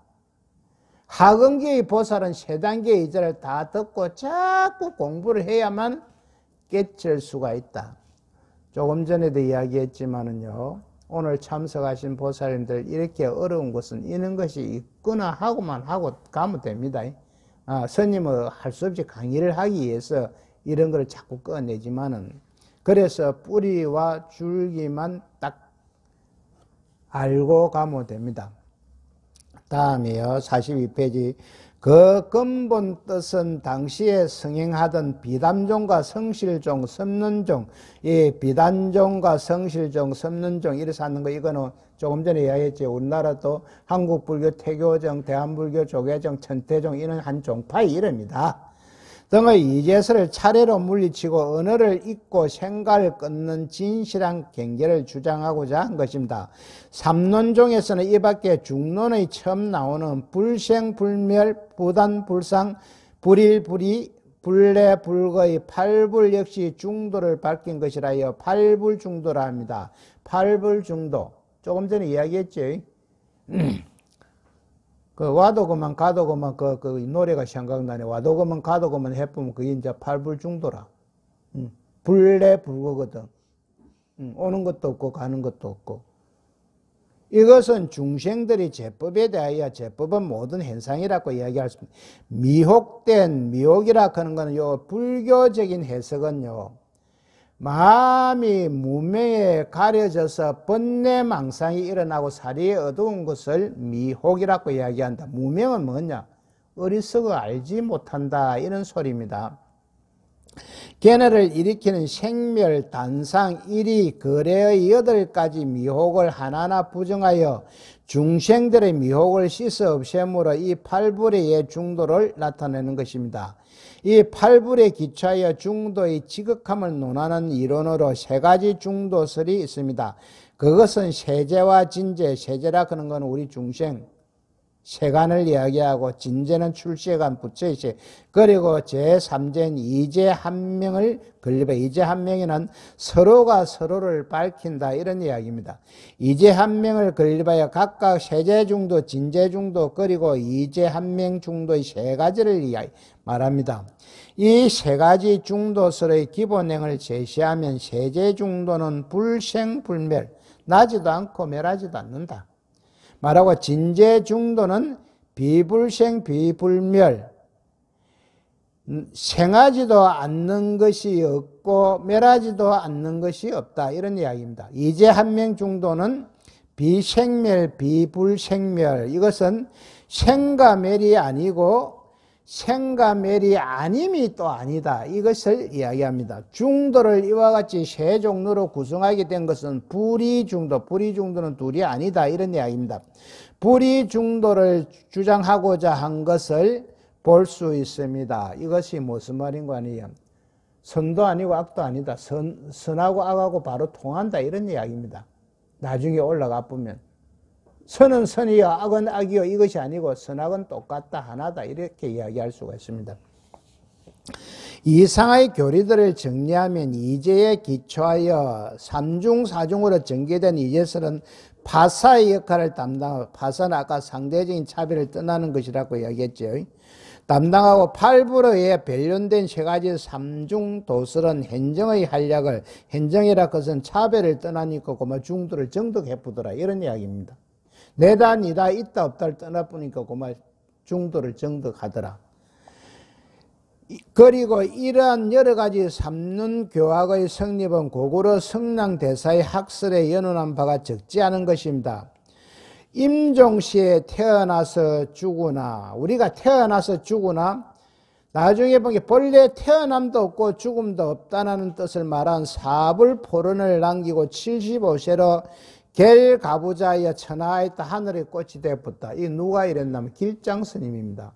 하근기의 보살은 세 단계의 이제를 다 듣고 자꾸 공부를 해야만 깨칠 수가 있다. 조금 전에도 이야기했지만은요, 오늘 참석하신 보살님들 이렇게 어려운 것은 이런 것이 있구나 하고만 하고 가면 됩니다. 스님은 할 수 없이 강의를 하기 위해서 이런 걸 자꾸 꺼내지만은, 그래서 뿌리와 줄기만 딱 알고 가면 됩니다. 다음이요, 42페이지. 그 근본 뜻은 당시에 성행하던 비단종과 성실종, 섭론종, 이 비단종과 성실종, 섭론종 이래서 하는 거, 이거는 조금 전에 이야기했죠. 우리나라도 한국불교, 태교종, 대한불교, 조계종, 천태종 이런 한 종파의 이름이다. 등의 이제설을 차례로 물리치고 언어를 잇고 생가를 끊는 진실한 경계를 주장하고자 한 것입니다. 삼론종에서는 이 밖에 중론의 처음 나오는 불생, 불멸, 부단, 불상, 불일, 불이, 불례, 불거의 팔불 역시 중도를 밝힌 것이라 하여 팔불중도라 합니다. 팔불중도. 조금 전에 이야기했죠. 그 와도 그만 가도 그만 그 노래가 생각나네. 와도 그만 가도 그만 해보면 그게 이제 팔불중도라. 불례 불거거든. 오는 것도 없고 가는 것도 없고. 이것은 중생들이 제법에 대하여, 제법은 모든 현상이라고 이야기할 수 있습니다. 미혹된, 미혹이라 하는 것은 요 불교적인 해석은요, 마음이 무명에 가려져서 번뇌망상이 일어나고 사리에 어두운 것을 미혹이라고 이야기한다. 무명은 뭐냐? 어리석어 알지 못한다, 이런 소리입니다. 견해를 일으키는 생멸, 단상, 일이, 거래의 8가지 미혹을 하나하나 부정하여 중생들의 미혹을 씻어 없앰으로 이 팔불의 중도를 나타내는 것입니다. 이 팔불에 기초하여 중도의 지극함을 논하는 이론으로 3가지 중도설이 있습니다. 그것은 세제와 진제, 세제라 하는 건 우리 중생, 세간을 이야기하고 진제는 출세간 부처의 세, 그리고 제3제인 이제한명을 건립해. 이제한명에는 서로가 서로를 밝힌다 이런 이야기입니다. 이제한명을 건립하여 각각 세제중도, 진제중도, 그리고 이제한명 중도의 세 가지를 말합니다. 이 세 가지 중도설의 기본행을 제시하면 세제중도는 불생불멸, 나지도 않고 멸하지도 않는다 말하고, 진제중도는 비불생 비불멸, 생하지도 않는 것이 없고 멸하지도 않는 것이 없다 이런 이야기입니다. 이제한명중도는 비생멸 비불생멸, 이것은 생과 멸이 아니고 생과 멸이 아님이 또 아니다 이것을 이야기합니다. 중도를 이와 같이 세 종류로 구성하게 된 것은 불이중도, 불이중도는 둘이 아니다 이런 이야기입니다. 불이중도를 주장하고자 한 것을 볼 수 있습니다. 이것이 무슨 말인 거 아니에요? 선도 아니고 악도 아니다. 선하고 악하고 바로 통한다 이런 이야기입니다. 나중에 올라가 보면 선은 선이요 악은 악이요 이것이 아니고 선악은 똑같다 하나다 이렇게 이야기할 수가 있습니다. 이상의 교리들을 정리하면 이제에 기초하여 삼중사중으로 전개된 이제설은 파사의 역할을 담당하고, 파사는 아까 상대적인 차별을 떠나는 것이라고 이야기했죠. 담당하고 팔부로 의해 변련된 세 가지 삼중도설은 행정의 한략을, 행정이라 것은 차별을 떠나니까 고마 중도를 정득해보더라 이런 이야기입니다. 내다 니다 있다 없다를 떠나보니까 고마 중도를 정득하더라. 그리고 이러한 여러 가지 삼론교학의 성립은 고구려 성랑대사의 학설에 연원한 바가 적지 않은 것입니다. 임종시에 태어나서 죽으나, 우리가 태어나서 죽으나 나중에 보기 본래 태어남도 없고 죽음도 없다는 뜻을 말한 사불포론을 남기고 75세로 겔가부자여 천하에 있다 하늘의 꽃이 되었다. 이 누가 이랬냐면 길장스님입니다.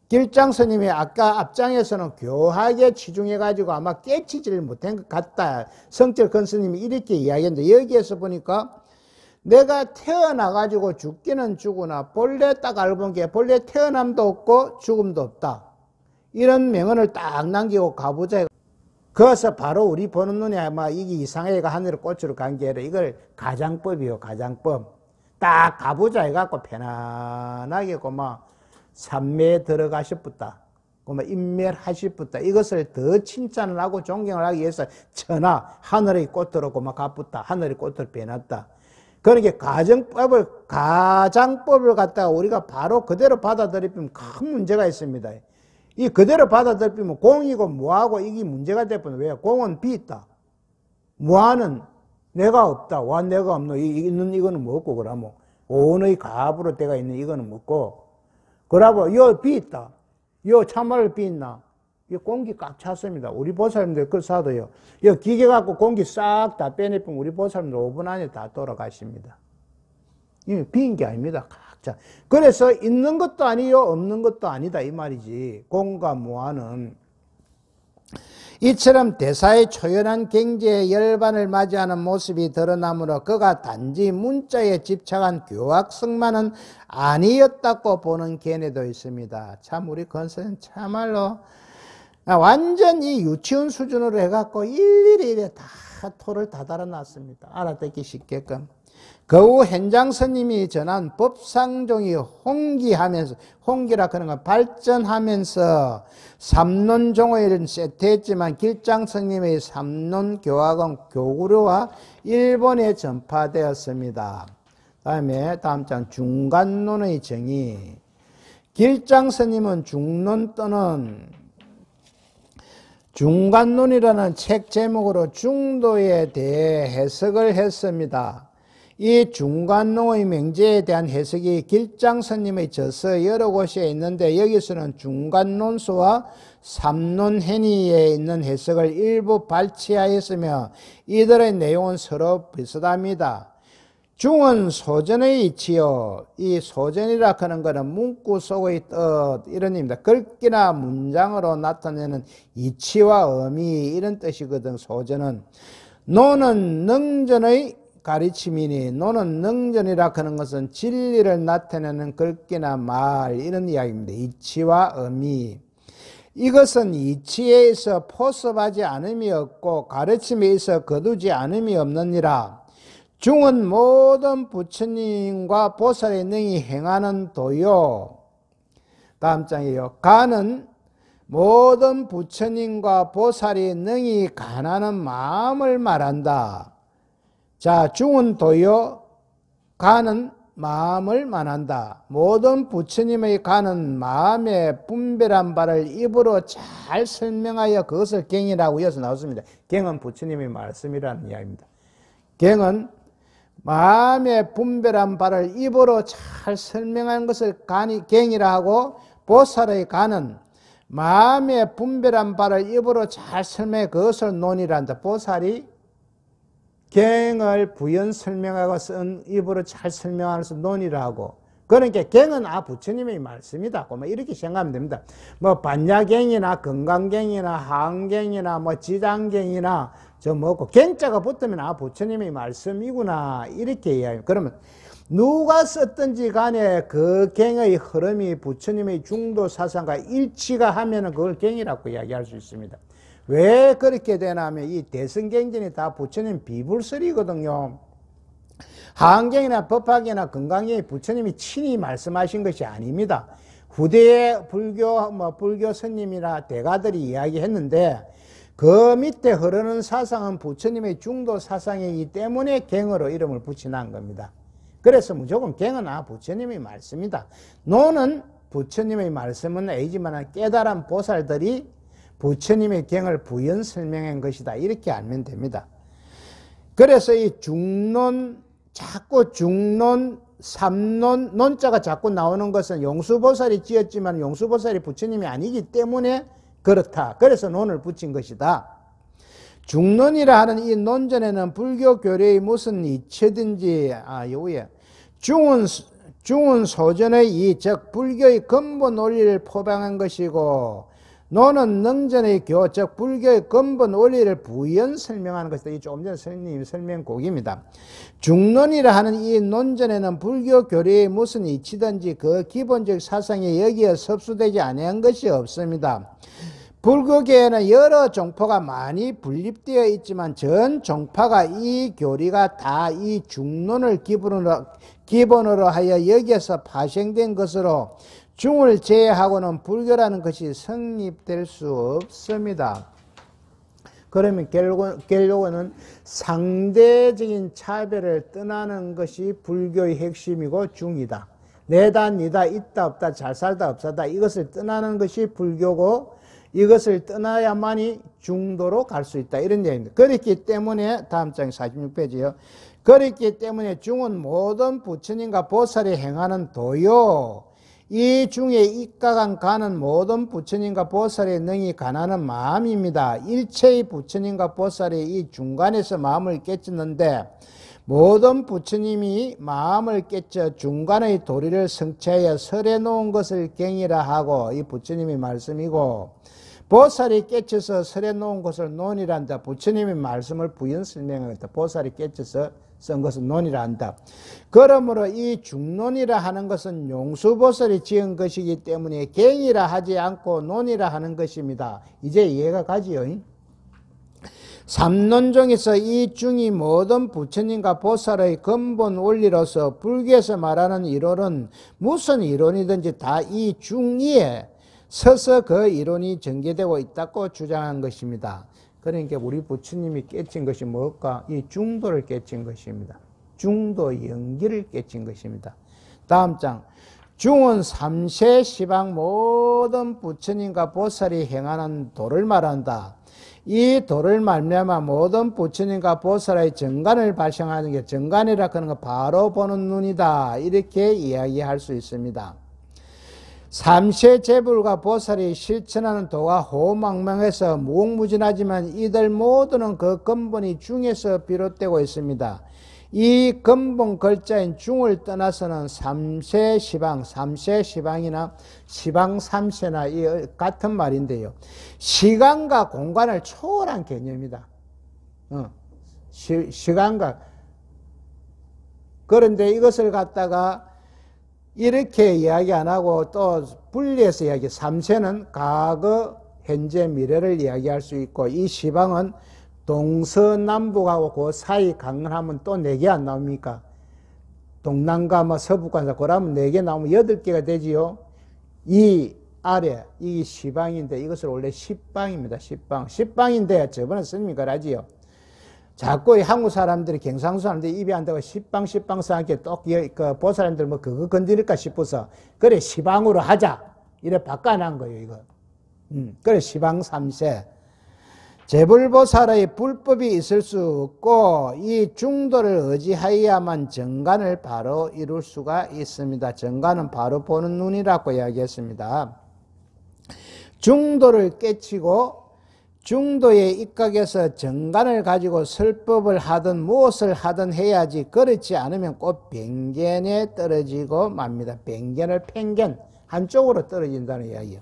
길장스님이 아까 앞장에서는 교학에 치중해가지고 아마 깨치지를 못한 것 같다. 성철 근스님이 이렇게 이야기했는데 여기에서 보니까 내가 태어나가지고 죽기는 죽으나 본래 딱 알고 본 게 본래 태어남도 없고 죽음도 없다. 이런 명언을 딱 남기고 가부자에 그래서 바로 우리 보는 눈에 아마 이게 이상해가 하늘의 꽃으로 간 게 아니라 이걸 가장법이요, 가장법. 딱 가부자 해갖고 편안하게 고마 삼매에 들어가셨다. 고마 인멸하셨다. 이것을 더 칭찬을 하고 존경을 하기 위해서 천하, 하늘의 꽃으로 고마 가붙다. 하늘의 꽃을 빼놨다. 그러니까 가장법을 갖다가 우리가 바로 그대로 받아들이면 큰 문제가 있습니다. 이 그대로 받아들이면 공이고 무하고 이게 문제가 되면 왜? 공은 비 있다. 무하는 내가 없다. 와 내가 없노. 있는 이거는 먹고 그러면 오의 가부로 때가 있는 이거는 먹고 그러고 요 비 있다. 요 참말로 비 있나? 이 공기 꽉 찼습니다. 우리 보살님들 그 사도요. 이 기계 갖고 공기 싹 다 빼내면 우리 보살님들 5분 안에 다 돌아가십니다. 이 비인 게 아닙니다. 각자. 그래서 있는 것도 아니요, 없는 것도 아니다 이 말이지. 공과 무아는 이처럼 대사의 초연한 경제의 열반을 맞이하는 모습이 드러나므로 그가 단지 문자에 집착한 교학성만은 아니었다고 보는 견해도 있습니다. 참 우리 건설은 참말로 완전 이 유치원 수준으로 해갖고 일일이 다 토를 다 달아놨습니다. 알아듣기 쉽게끔. 그 후 현장스님이 전한 법상종이 홍기하면서, 홍기라 그런 건 발전하면서 삼론종의를 세트했지만 길장스님의 삼론교학은 고구려와 일본에 전파되었습니다. 다음 장 중간론의 정의. 길장스님은 중론 또는 중간론이라는 책 제목으로 중도에 대해 해석을 했습니다. 이 중간론의 명제에 대한 해석이 길장스님의 저서 여러 곳에 있는데 여기서는 중간론서와 삼론행위에 있는 해석을 일부 발췌하였으며 이들의 내용은 서로 비슷합니다. 중은 소전의 이치요. 이 소전이라 하는 것은 문구 속의 뜻 이런 의미입니다. 글귀나 문장으로 나타내는 이치와 의미 이런 뜻이거든. 소전은 노는 능전의 가르침이니 노는 능전이라 하는 것은 진리를 나타내는 글귀나 말 이런 이야기입니다. 이치와 의미. 이것은 이치에 있어 포섭하지 않음이 없고 가르침에 있어 거두지 않음이 없느니라. 중은 모든 부처님과 보살의 능히 행하는 도요. 다음 장이요. 가는 모든 부처님과 보살이 능히 간하는 마음을 말한다. 자, 중은 도요, 가는 마음을 말한다. 모든 부처님의 가는 마음의 분별한 바를 입으로 잘 설명하여 그것을 갱이라고 이어서 나왔습니다. 갱은 부처님의 말씀이라는 이야기입니다. 갱은 마음의 분별한 바를 입으로 잘 설명하는 것을 갱이라 하고, 보살의 가는 마음의 분별한 바를 입으로 잘 설명해 그것을 논이라 한다. 보살이 갱을 부연 설명하고 쓴 입으로 잘 설명하는 것을 논이라 하고, 그러니까 갱은 부처님의 말씀이다. 뭐 이렇게 생각하면 됩니다. 뭐 반야갱이나 건강갱이나 하안갱이나 뭐 지장갱이나 갱자가 붙으면 부처님의 말씀이구나 이렇게 이야기해요. 그러면 누가 썼든지 간에 그 갱의 흐름이 부처님의 중도 사상과 일치가 하면은 그걸 갱이라고 이야기할 수 있습니다. 왜 그렇게 되나 하면 이 대승갱전이 다 부처님 비불설이거든요. 하안경이나 법화경이나 건강경이 부처님이 친히 말씀하신 것이 아닙니다. 후대의 불교 스님이나 대가들이 이야기했는데 그 밑에 흐르는 사상은 부처님의 중도 사상이기 때문에 갱으로 이름을 붙여놓은 겁니다. 그래서 무조건 갱은 부처님의 말씀이다. 노는 부처님의 말씀은 아니지만 깨달은 보살들이 부처님의 갱을 부연 설명한 것이다. 이렇게 알면 됩니다. 그래서 이 중론, 자꾸 중론, 삼론, 논자가 자꾸 나오는 것은 용수보살이 지었지만 용수보살이 부처님이 아니기 때문에 그렇다. 그래서 논을 붙인 것이다. 중론이라 하는 이 논전에는 불교 교리의 무슨 이체든지, 요에 중은 소전의 이, 즉 불교의 근본 원리를 포방한 것이고, 노는 능전의 교, 즉 불교의 근본 원리를 부연 설명하는 것이다. 이 조금 전에 스님이 설명곡입니다. 중론이라 하는 이 논전에는 불교 교리의 무슨 이치든지 그 기본적 사상이 여기에 섭수되지 아니한 것이 없습니다. 불교계에는 여러 종파가 많이 분립되어 있지만 전 종파가 이 교리가 다 이 중론을 기본으로 하여 여기에서 파생된 것으로 중을 제외하고는 불교라는 것이 성립될 수 없습니다. 그러면 결국은 상대적인 차별을 떠나는 것이 불교의 핵심이고 중이다. 내다, 니다, 있다, 없다, 잘 살다, 없사다 이것을 떠나는 것이 불교고 이것을 떠나야만이 중도로 갈 수 있다. 이런 얘기입니다. 그렇기 때문에 다음 장 46페이지요. 그렇기 때문에 중은 모든 부처님과 보살이 행하는 도요. 이 중에 입각한 가는 모든 부처님과 보살의 능히 간하는 마음입니다. 일체의 부처님과 보살이 이 중간에서 마음을 깨쳤는데 모든 부처님이 마음을 깨쳐 중간의 도리를 성취하여 설해 놓은 것을 갱이라 하고 이 부처님의 말씀이고 보살이 깨쳐서 설해 놓은 것을 논이라 한다. 부처님의 말씀을 부연 설명하겠다. 보살이 깨쳐서 쓴 것은 논이라 한다. 그러므로 이 중론이라 하는 것은 용수보살이 지은 것이기 때문에 갱이라 하지 않고 논이라 하는 것입니다. 이제 이해가 가지요. 삼론종에서 이 중이 모든 부처님과 보살의 근본 원리로서 불교에서 말하는 이론은 무슨 이론이든지 다 이 중위에 서서 그 이론이 전개되고 있다고 주장한 것입니다. 그러니까 우리 부처님이 깨친 것이 뭘까? 이 중도를 깨친 것입니다. 중도 연기를 깨친 것입니다. 다음 장. 중은 삼세 시방 모든 부처님과 보살이 행하는 도를 말한다. 이 도를 말미암아 모든 부처님과 보살의 정간을 발생하는 게 정간이라 하는 거 바로 보는 눈이다. 이렇게 이야기할 수 있습니다. 삼세 제불과 보살이 실천하는 도가 호망망해서 무궁무진하지만 이들 모두는 그 근본이 중에서 비롯되고 있습니다. 이 근본 글자인 중을 떠나서는 삼세 시방, 삼세 시방이나 시방 삼세나 이 같은 말인데요. 시간과 공간을 초월한 개념이다. 시간과 그런데 이것을 갖다가 이렇게 이야기 안 하고 또 분리해서 이야기, 삼세는 과거, 현재, 미래를 이야기할 수 있고, 이 시방은 동서남북하고 그 사이 강하면 또 4개 안 나옵니까? 동남과 뭐 서북과 그러면 4개 나오면 8개가 되지요. 이 아래 이 시방인데 이것을 원래 십방입니다. 십방인데 저번에 스님이 그러지요. 자꾸 한국 사람들이, 경상도 사람들이 입에 안 대고 십방 써놓게 또 그 보살님들 뭐 그거 건드릴까 싶어서 그래 시방으로 하자 이래 바꿔난 거예요. 이거. 그래 시방 삼세. 재불보살의 불법이 있을 수 없고 이 중도를 의지하여야만 정간을 바로 이룰 수가 있습니다. 정간은 바로 보는 눈이라고 이야기했습니다. 중도를 깨치고 중도에 입각해서 정간을 가지고 설법을 하든 무엇을 하든 해야지, 그렇지 않으면 꼭 변견에 떨어지고 맙니다. 변견을 편견 한쪽으로 떨어진다는 이야기예요.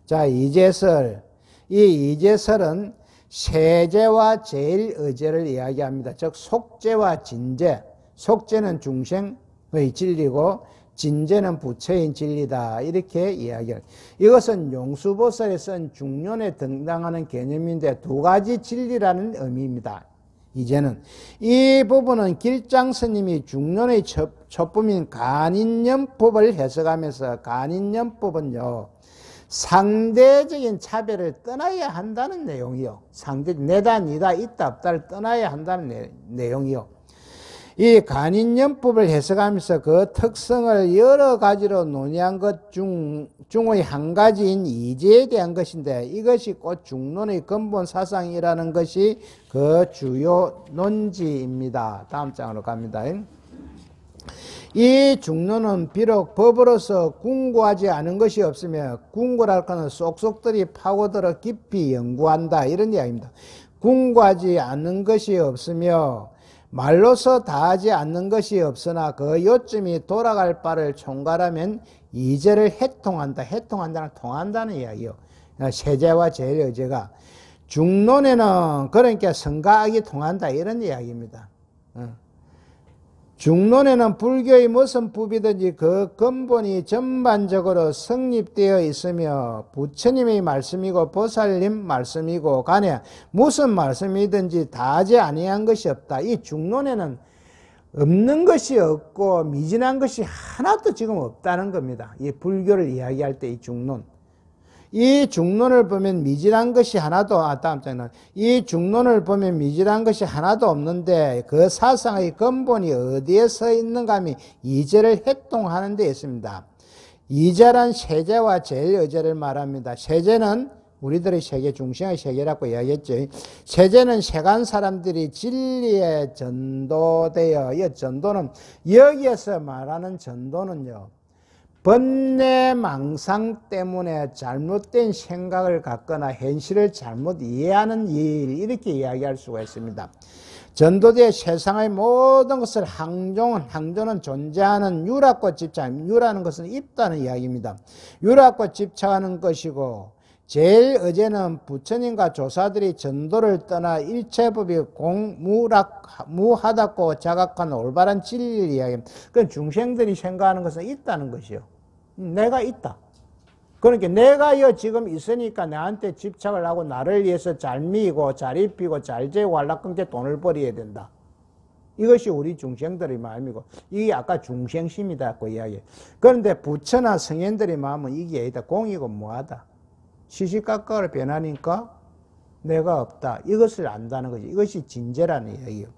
자, 이제설. 이 이제설은 세제와 제일의제를 이야기합니다. 즉 속제와 진제. 속제는 중생의 진리고 진제는 부처인 진리다, 이렇게 이야기해요. 이것은 용수보살이 쓴 중론에 등장하는 개념인데 2가지 진리라는 의미입니다. 이제는 이 부분은 길장 스님이 중론의 첩범인 간인연법을 해석하면서, 간인연법은요 상대적인 차별을 떠나야 한다는 내용이요. 내다 니다 있다 없다를 떠나야 한다는 내용이요. 이 간인연법을 해석하면서 그 특성을 여러 가지로 논의한 것 중의 한 가지인 이제에 대한 것인데, 이것이 곧 중론의 근본 사상이라는 것이 그 주요 논지입니다. 다음 장으로 갑니다. 이 중론은 비록 법으로서 궁구하지 않은 것이 없으며, 궁구랄 거는 쏙쏙들이 파고들어 깊이 연구한다, 이런 이야기입니다. 궁구하지 않은 것이 없으며 말로서 다하지 않는 것이 없으나 그 요점이 돌아갈 바를 총괄하면 이제를 해통한다. 해통한다는 통한다는 이야기요. 세제와 제일의제가 중론에는 그러니까 선과 악이 통한다, 이런 이야기입니다. 중론에는 불교의 무슨 법이든지 그 근본이 전반적으로 성립되어 있으며 부처님의 말씀이고 보살님 말씀이고 간에 무슨 말씀이든지 다하지 아니한 것이 없다. 이 중론에는 없는 것이 없고 미진한 것이 하나도 지금 없다는 겁니다. 이 불교를 이야기할 때 이 중론. 이 중론을 보면 미진한 것이 하나도, 다음 장면. 이 중론을 보면 미진한 것이 하나도 없는데 그 사상의 근본이 어디에 서 있는가 하면 이제를 해통하는 데 있습니다. 이제란 세제와 제일의제를 말합니다. 세제는 우리들의 세계, 중생의 세계라고 이야기했죠. 세제는 세간 사람들이 진리에 전도되어, 이 전도는, 여기에서 말하는 전도는요, 번뇌 망상 때문에 잘못된 생각을 갖거나 현실을 잘못 이해하는 일, 이렇게 이야기할 수가 있습니다. 전도되어 세상의 모든 것을 항조는 존재하는 유락과 집착, 유라는 것은 있다는 이야기입니다. 유락과 집착하는 것이고, 제일의제는 부처님과 조사들이 전도를 떠나 일체법이 무하다고 자각한 올바른 진리를 이야기합니다. 그건 중생들이 생각하는 것은 있다는 것이요. 내가 있다. 그러니까 내가 지금 있으니까 나한테 집착을 하고 나를 위해서 잘 미고 잘 입히고 잘 재고 하려고 돈을 벌여야 된다. 이것이 우리 중생들의 마음이고, 이게 아까 중생심이다고 이야기해요. 그런데 부처나 성현들의 마음은 이게 아니다. 공이고 무하다. 시시각각을 변하니까 내가 없다. 이것을 안다는 거지. 이것이 진제라는 이야기예요.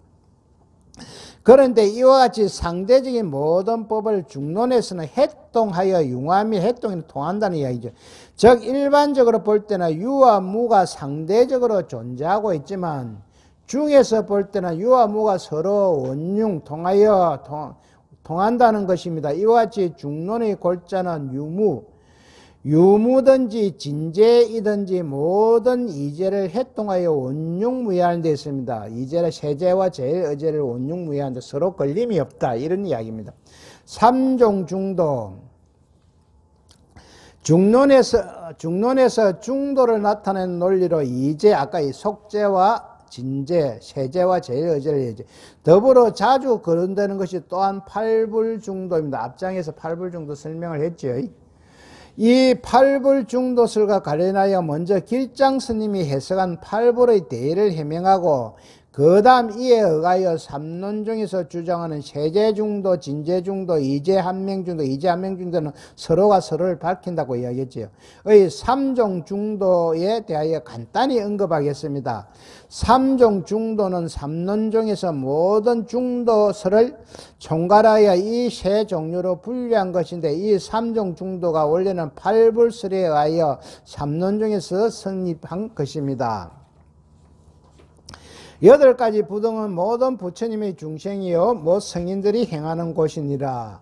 그런데 이와 같이 상대적인 모든 법을 중론에서는 해통하여 융화하며 해통이 통한다는 이야기죠. 즉 일반적으로 볼 때는 유와 무가 상대적으로 존재하고 있지만 중에서 볼 때는 유와 무가 서로 원융 통하여 통한다는 것입니다. 이와 같이 중론의 골자는 유무든지 진제이든지 모든 이제를 해통하여 원융무효하는 데 있습니다. 이제를 세제와 제일의제를 원융무효하는데 서로 걸림이 없다, 이런 이야기입니다. 삼종 중도. 중론에서 중도를 나타내는 논리로 이제, 아까 이 속제와 진제, 세제와 제일 의제를 예제. 더불어 자주 거론되는 것이 또한 팔불중도입니다. 앞장에서 팔불중도 설명을 했죠. 이 팔불중도설과 관련하여 먼저 길장 스님이 해석한 팔불의 대의를 해명하고 그 다음 이에 의하여 삼론중에서 주장하는 세제중도, 진제중도, 이제한명중도, 이제한명중도는 서로가 서로를 밝힌다고 이야기했지요. 의 삼종중도에 대하여 간단히 언급하겠습니다. 삼종중도는 삼론중에서 모든 중도설을 총괄하여 이 세 종류로 분류한 것인데 이 삼종중도가 원래는 팔불설에 의하여 삼론중에서 성립한 것입니다. 8가지 부등은 모든 부처님의 중생이요 성인들이 행하는 곳이니라.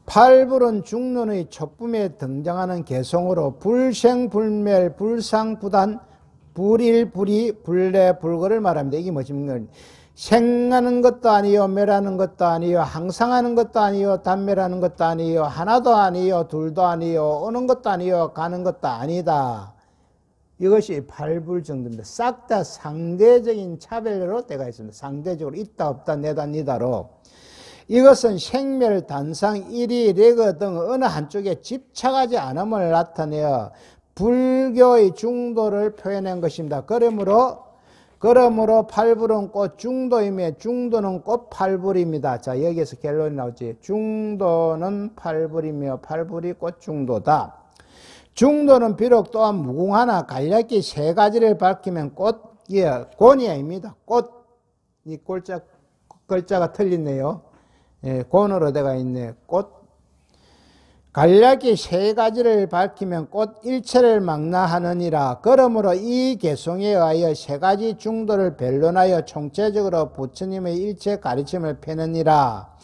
팔불은 중론의 촉품에 등장하는 개성으로 불생불멸 불상부단 불일불이 불례불거를 말합니다. 이게 뭐십니까? 생하는 것도 아니요 멸하는 것도 아니요 항상 하는 것도 아니요 단멸하는 것도 아니요 하나도 아니요 둘도 아니요 오는 것도 아니요 가는 것도 아니다. 이것이 팔불정도입니다. 싹 다 상대적인 차별로 되어 있습니다. 상대적으로 있다 없다 내다 니다로. 이것은 생멸, 단상, 일이, 레거 등 어느 한쪽에 집착하지 않음을 나타내어 불교의 중도를 표현한 것입니다. 그러므로 팔불은 곧 중도이며 중도는 곧 팔불입니다. 자, 여기에서 결론이 나오지. 중도는 팔불이며 팔불이 곧 중도다. 중도는 비록 또한 무궁하나 간략히 3가지를 밝히면 곤이야입니다. 꽃, 이 글자가 틀리네요. 예, 곤으로 되어 있네. 꽃. 간략히 3가지를 밝히면 꽃 일체를 망라하느니라. 그러므로 이 개성에 의하여 3가지 중도를 변론하여 총체적으로 부처님의 일체 가르침을 펴느니라.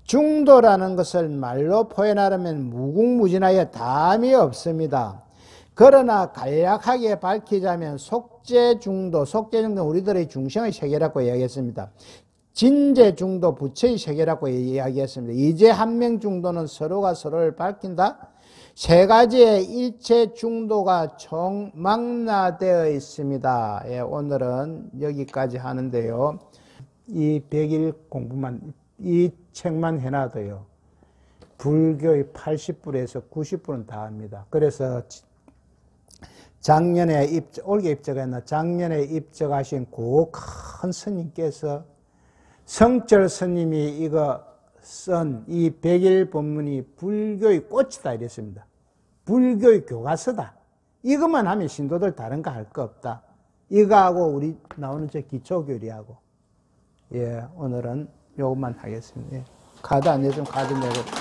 중도라는 것을 말로 표현하려면 무궁무진하여 담이 없습니다. 그러나 간략하게 밝히자면 속죄중도, 속죄중도는 우리들의 중생의 세계라고 이야기했습니다. 진제중도, 부처의 세계라고 이야기했습니다. 이제한명중도는 서로가 서로를 밝힌다. 3가지의 일체 중도가 총망라되어 있습니다. 예, 오늘은 여기까지 하는데요. 이 100일 공부만 이 책만 해놔도요. 불교의 80불에서 90불은 다 합니다. 그래서 올게 입적했나 작년에 입적하신 그 큰 스님께서 성철 스님이 이거 쓴 이 100일 법문이 불교의 꽃이다 이랬습니다. 불교의 교과서다. 이것만 하면 신도들 다른 거 할 거 없다. 이거하고 우리 나오는 저 기초교리하고. 예, 오늘은 요것만 하겠습니다. 카드 안 내주면 카드 내고.